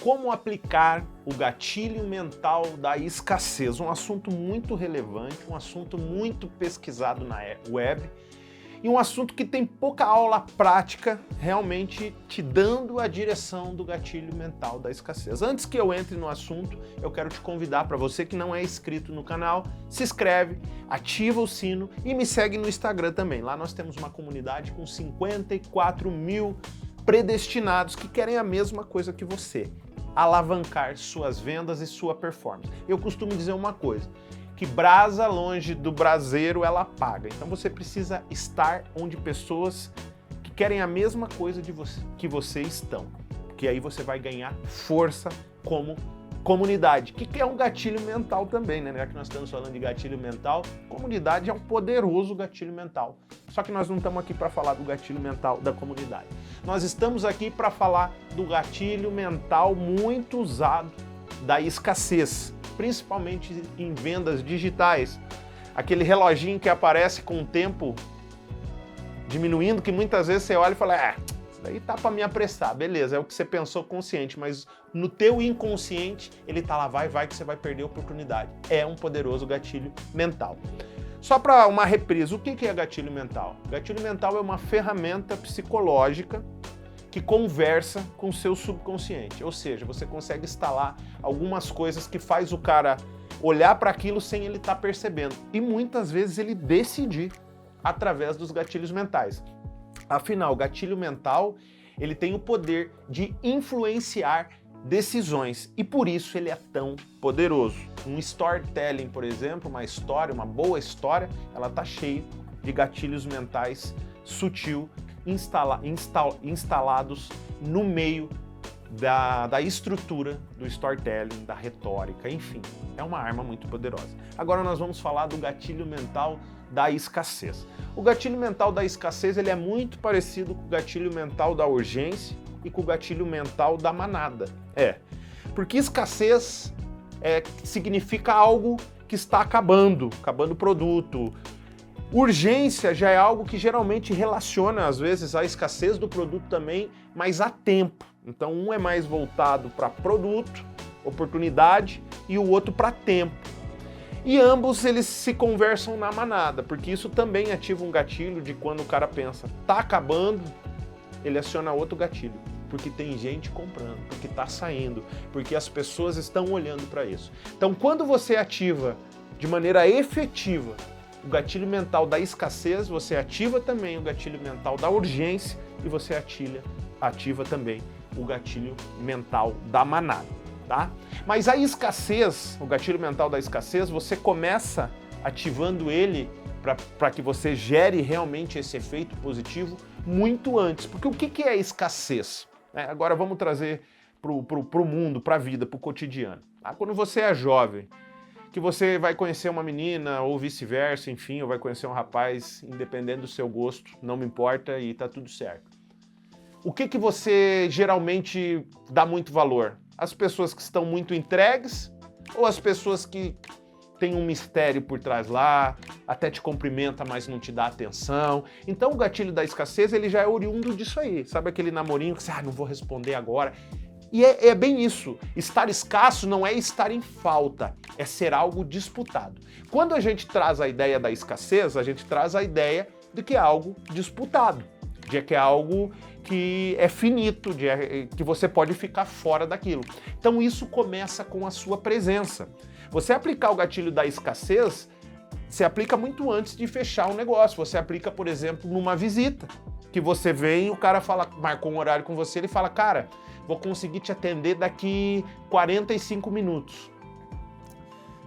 como aplicar o gatilho mental da escassez. Um assunto muito relevante, um assunto muito pesquisado na web e um assunto que tem pouca aula prática realmente te dando a direção do gatilho mental da escassez. Antes que eu entre no assunto, eu quero te convidar, para você que não é inscrito no canal, se inscreve, ativa o sino e me segue no Instagram também. Lá nós temos uma comunidade com 54 mil predestinados que querem a mesma coisa que você, alavancar suas vendas e sua performance. Eu costumo dizer uma coisa, que brasa longe do braseiro ela apaga. Então você precisa estar onde pessoas que querem a mesma coisa que você estão, porque aí você vai ganhar força como comunidade, que é um gatilho mental também, né? Já que nós estamos falando de gatilho mental, comunidade é um poderoso gatilho mental. Só que nós não estamos aqui para falar do gatilho mental da comunidade. Nós estamos aqui para falar do gatilho mental muito usado da escassez, principalmente em vendas digitais. Aquele reloginho que aparece com o tempo diminuindo, que muitas vezes você olha e fala, isso daí tá para me apressar, beleza, é o que você pensou consciente, mas no teu inconsciente ele tá lá, vai que você vai perder a oportunidade. É um poderoso gatilho mental. Só para uma reprise, o que é gatilho mental? Gatilho mental é uma ferramenta psicológica que conversa com o seu subconsciente, ou seja, você consegue instalar algumas coisas que faz o cara olhar para aquilo sem ele estar percebendo e muitas vezes ele decidir através dos gatilhos mentais. Afinal, o gatilho mental ele tem o poder de influenciar decisões e por isso ele é tão poderoso. Um storytelling, por exemplo, uma história, uma boa história, ela está cheia de gatilhos mentais sutil, instalados no meio da estrutura do storytelling, da retórica, enfim, é uma arma muito poderosa. Agora nós vamos falar do gatilho mental da escassez. O gatilho mental da escassez ele é muito parecido com o gatilho mental da urgência e com o gatilho mental da manada. Porque escassez significa algo que está acabando o produto. Urgência já é algo que geralmente relaciona, às vezes, a escassez do produto também, mas a tempo. Então, um é mais voltado para produto, oportunidade, e o outro para tempo. E ambos, eles se conversam na manada, porque isso também ativa um gatilho de quando o cara pensa, tá acabando, ele aciona outro gatilho, porque tem gente comprando, porque tá saindo, porque as pessoas estão olhando para isso. Então, quando você ativa de maneira efetiva o gatilho mental da escassez, você ativa também o gatilho mental da urgência e você ativa também o gatilho mental da manada, tá? Mas a escassez, o gatilho mental da escassez, você começa ativando ele para que você gere realmente esse efeito positivo muito antes. Porque o que é escassez? Agora vamos trazer para o mundo, para a vida, para o cotidiano. Tá? Quando você é jovem, que você vai conhecer uma menina ou vice-versa, enfim, ou vai conhecer um rapaz, independente do seu gosto, não me importa e tá tudo certo. O que você geralmente dá muito valor? As pessoas que estão muito entregues ou as pessoas que têm um mistério por trás lá, até te cumprimenta, mas não te dá atenção? Então o gatilho da escassez ele já é oriundo disso aí. Sabe aquele namorinho que você, não vou responder agora? E é bem isso, estar escasso não é estar em falta, é ser algo disputado. Quando a gente traz a ideia da escassez, a gente traz a ideia de que é algo disputado, de que é algo que é finito, que você pode ficar fora daquilo. Então isso começa com a sua presença. Você aplicar o gatilho da escassez, você aplica muito antes de fechar um negócio. Você aplica, por exemplo, numa visita, que você vem, o cara fala, marcou um horário com você, ele fala, cara, vou conseguir te atender daqui 45 minutos.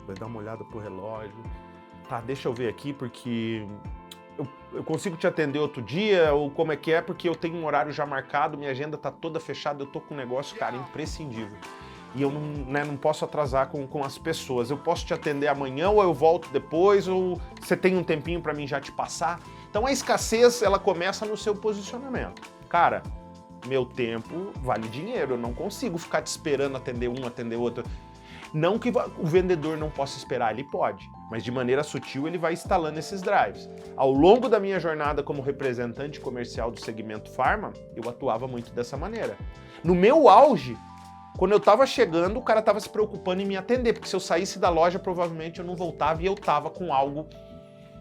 Vai dar uma olhada pro relógio. Tá, deixa eu ver aqui, porque eu consigo te atender outro dia, ou como é que é, porque eu tenho um horário já marcado, minha agenda tá toda fechada, eu tô com um negócio, cara, imprescindível. E eu não posso atrasar com as pessoas. Eu posso te atender amanhã, ou eu volto depois, ou você tem um tempinho para mim já te passar. Então a escassez, ela começa no seu posicionamento. Cara, meu tempo vale dinheiro, eu não consigo ficar te esperando atender um, atender outro. Não que o vendedor não possa esperar, ele pode, mas de maneira sutil ele vai instalando esses drives. Ao longo da minha jornada como representante comercial do segmento Pharma, eu atuava muito dessa maneira. No meu auge, Quando eu tava chegando, o cara tava se preocupando em me atender, porque se eu saísse da loja, provavelmente eu não voltava e eu tava com algo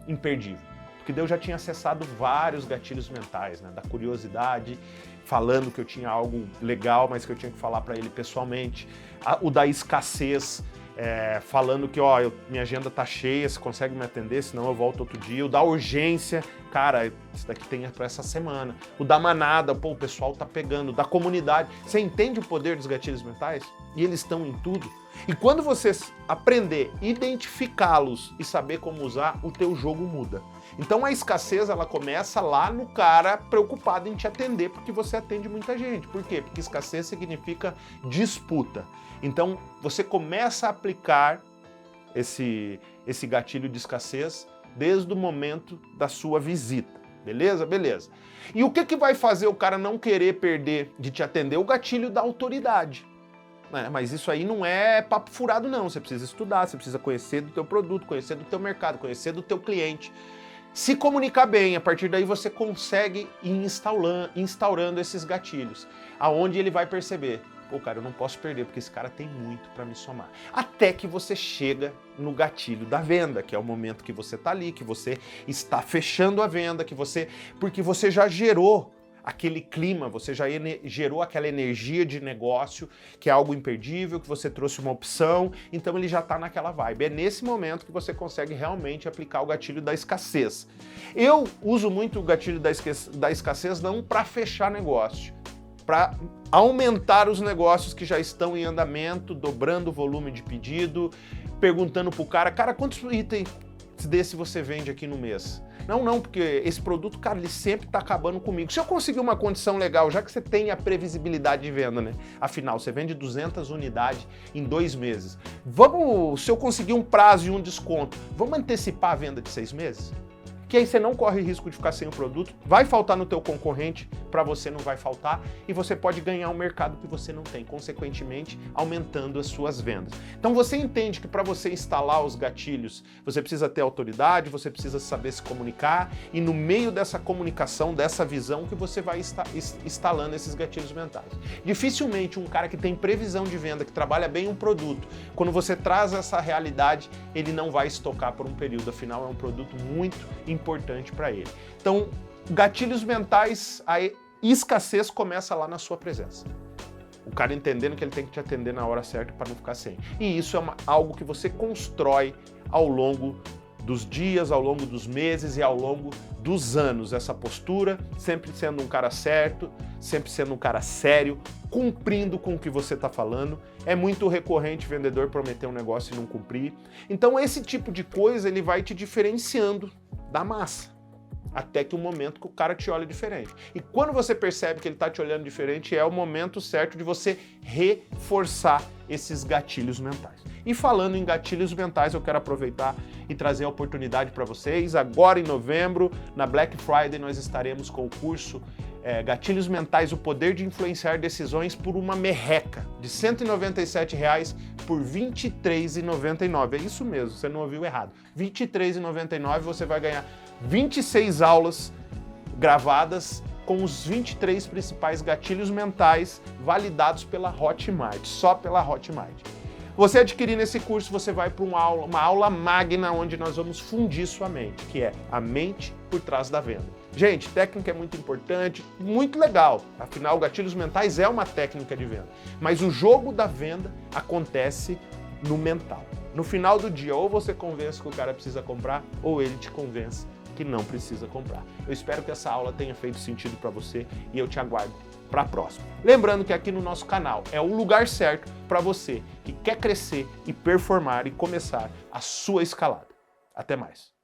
imperdível. Porque daí eu já tinha acessado vários gatilhos mentais, né? Da curiosidade, falando que eu tinha algo legal, mas que eu tinha que falar para ele pessoalmente. O da escassez, falando que, ó, minha agenda tá cheia, você consegue me atender, senão eu volto outro dia. O da urgência, cara, isso daqui tem para essa semana. O da manada, pô, o pessoal tá pegando. Da comunidade. Você entende o poder dos gatilhos mentais? E eles estão em tudo. E quando você aprender, identificá-los e saber como usar, o teu jogo muda. Então a escassez, ela começa lá no cara preocupado em te atender, porque você atende muita gente. Por quê? Porque escassez significa disputa. Então você começa a aplicar esse gatilho de escassez desde o momento da sua visita. Beleza? Beleza. E o que vai fazer o cara não querer perder de te atender? O gatilho da autoridade. Mas isso aí não é papo furado não, você precisa estudar, você precisa conhecer do teu produto, conhecer do teu mercado, conhecer do teu cliente. Se comunicar bem, a partir daí você consegue ir instaurando esses gatilhos, aonde ele vai perceber, pô, cara, eu não posso perder porque esse cara tem muito para me somar. Até que você chega no gatilho da venda, que é o momento que você está ali, que você está fechando a venda, porque você já gerou aquele clima, você já gerou aquela energia de negócio, que é algo imperdível, que você trouxe uma opção, então ele já está naquela vibe. É nesse momento que você consegue realmente aplicar o gatilho da escassez. Eu uso muito o gatilho da escassez não para fechar negócio, para aumentar os negócios que já estão em andamento, dobrando o volume de pedido, perguntando pro cara, quantos itens desse você vende aqui no mês? Não, porque esse produto, cara, ele sempre tá acabando comigo. Se eu conseguir uma condição legal, já que você tem a previsibilidade de venda, né? Afinal, você vende 200 unidades em 2 meses. Se eu conseguir um prazo e um desconto, vamos antecipar a venda de 6 meses? Que aí você não corre risco de ficar sem o produto, vai faltar no teu concorrente, para você não vai faltar, e você pode ganhar um mercado que você não tem, consequentemente aumentando as suas vendas. Então você entende que para você instalar os gatilhos, você precisa ter autoridade, você precisa saber se comunicar, e no meio dessa comunicação, dessa visão, que você vai instalando esses gatilhos mentais. Dificilmente um cara que tem previsão de venda, que trabalha bem um produto, quando você traz essa realidade, ele não vai estocar por um período, afinal é um produto muito importante para ele. Então, gatilhos mentais, a escassez começa lá na sua presença. O cara entendendo que ele tem que te atender na hora certa para não ficar sem. E isso é algo que você constrói ao longo dos dias, ao longo dos meses e ao longo dos anos. Essa postura, sempre sendo um cara certo, sempre sendo um cara sério, cumprindo com o que você está falando. É muito recorrente vendedor prometer um negócio e não cumprir. Então esse tipo de coisa ele vai te diferenciando da massa, até que o momento que o cara te olha diferente. E quando você percebe que ele está te olhando diferente, é o momento certo de você reforçar esses gatilhos mentais. E falando em gatilhos mentais, eu quero aproveitar e trazer a oportunidade para vocês. Agora em novembro, na Black Friday, nós estaremos com o curso Gatilhos Mentais, o poder de influenciar decisões por uma merreca, de R$ 197 por R$ 23,99. É isso mesmo, você não ouviu errado. R$ 23,99 você vai ganhar 26 aulas gravadas com os 23 principais gatilhos mentais validados pela Hotmart, só pela Hotmart. Você adquirindo esse curso, você vai para uma aula magna onde nós vamos fundir sua mente, que é a mente por trás da venda. Gente, técnica é muito importante, muito legal. Afinal, gatilhos mentais é uma técnica de venda. Mas o jogo da venda acontece no mental. No final do dia, ou você convence que o cara precisa comprar, ou ele te convence que não precisa comprar. Eu espero que essa aula tenha feito sentido para você e eu te aguardo para a próxima. Lembrando que aqui no nosso canal é o lugar certo para você que quer crescer e performar e começar a sua escalada. Até mais.